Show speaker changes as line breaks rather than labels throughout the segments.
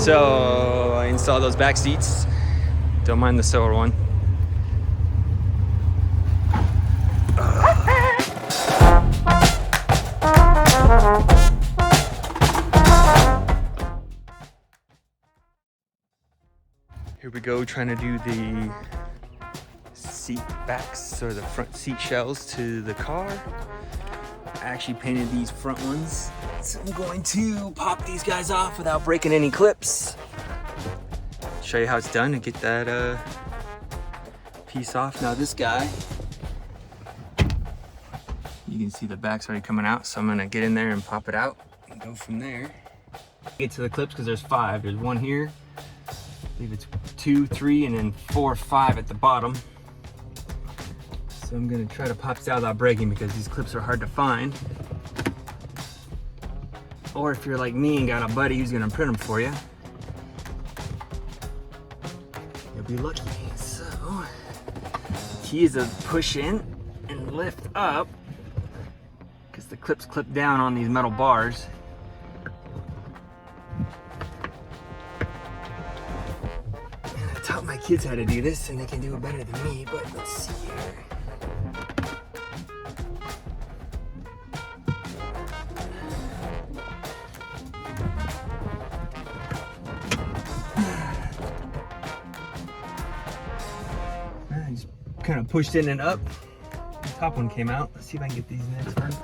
So I installed those back seats. Don't mind the silver one. Here we go, trying to do the seat backs or the front seat shells to the car. I actually painted these front ones, so I'm going to pop these guys off without breaking any clips. Show you how it's done and get that piece off. Now this guy, you can see the back's already coming out, so I'm gonna get in there and pop it out and go from there. Get to the clips because there's 5. There's one here, I believe it's 2, 3, and then 4, 5 at the bottom. So I'm gonna try to pop this out without breaking because these clips are hard to find. Or if you're like me and got a buddy who's gonna print them for you, you'll be lucky. So, the key is to push in and lift up because the clips clip down on these metal bars. And I taught my kids how to do this and they can do it better than me, but let's see here. Kind of pushed in and up. The top one came out. Let's see if I can get these next first.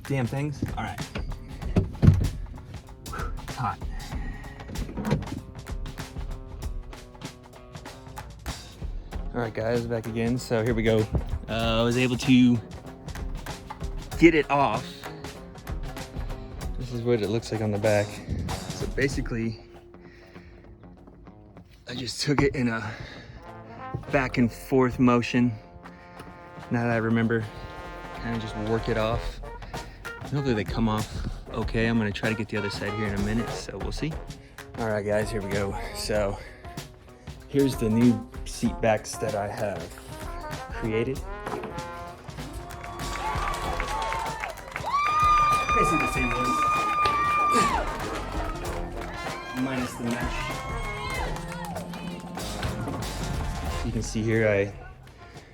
Damn things. All right. It's hot. All right, guys, back again. So here we go. I was able to get it off. This is what it looks like on the back. So basically, I just took it in a back and forth motion. Now that I remember, kind of just work it off. Hopefully they come off okay. I'm gonna try to get the other side here in a minute, so we'll see. All right, guys, here we go. So here's the new seat backs that I have created. Basically the same ones, minus the mesh. So you can see here, I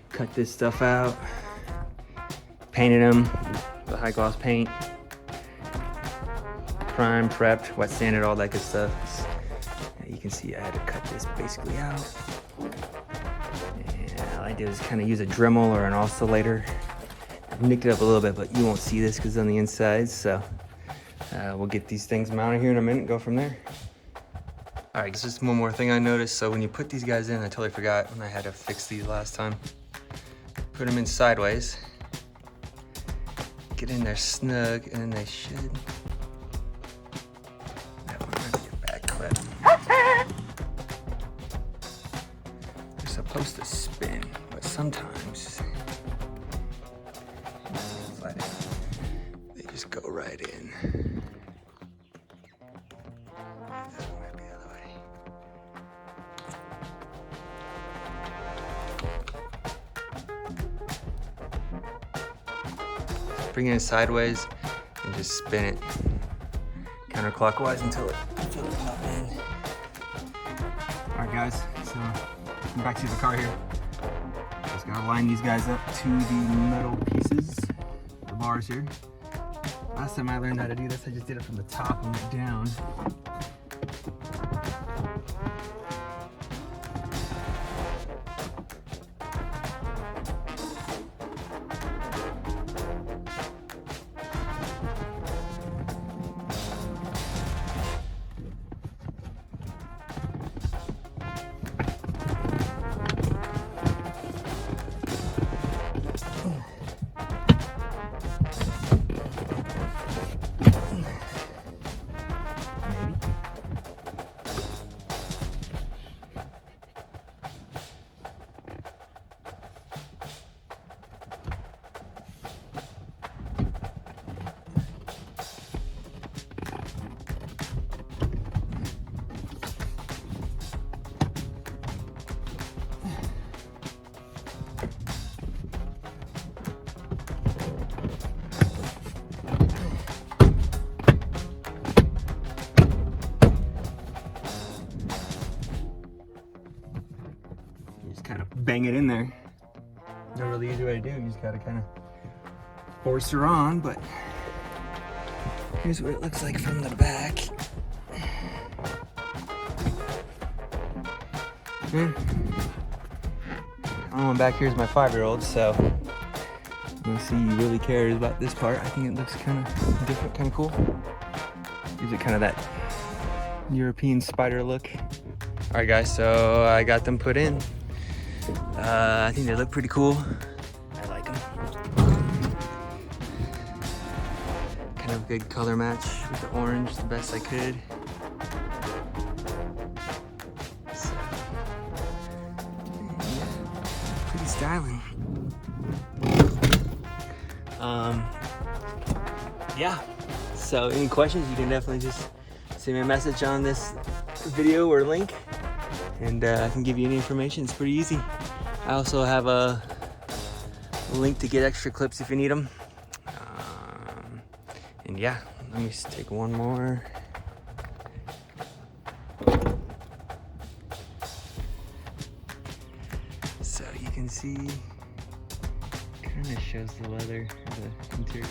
cut this stuff out, painted them, the high gloss paint, primed, prepped, wet sanded, all that good stuff. You can see I had to cut this basically out. And all I did was kind of use a Dremel or an oscillator. I nicked it up a little bit, but you won't see this because it's on the inside. So we'll get these things mounted here in a minute and go from there. All right, just one more thing I noticed. So when you put these guys in, I totally forgot when I had to fix these last time. Put them in sideways. Get in there snug, and then they should. That one might be a back clip. They're supposed to spin, but sometimes they just go right in. That might be the other way. Bring it in sideways and just spin it counterclockwise until it pops in. All right, guys, so come back to the car here. Just gotta line these guys up to the metal pieces, the bars here. Last time I learned how to do this, I just did it from the top and went down. bang it in there. No really easy way to do it. You just gotta kind of force her on, but here's what it looks like from the back. One back here is my 5-year-old, so you'll see he really cares about this part. I think it looks kind of different, kind of cool. Gives it kind of that European spider look. All right, guys, so I got them put in. I think they look pretty cool. I like them. Kind of good color match with the orange, the best I could. So, yeah, pretty styling. Yeah. So any questions, you can definitely just send me a message on this video or link, and I can give you any information. It's pretty easy. I also have a link to get extra clips if you need them. And yeah, let me just take one more. So you can see, kind of shows the leather, the interior.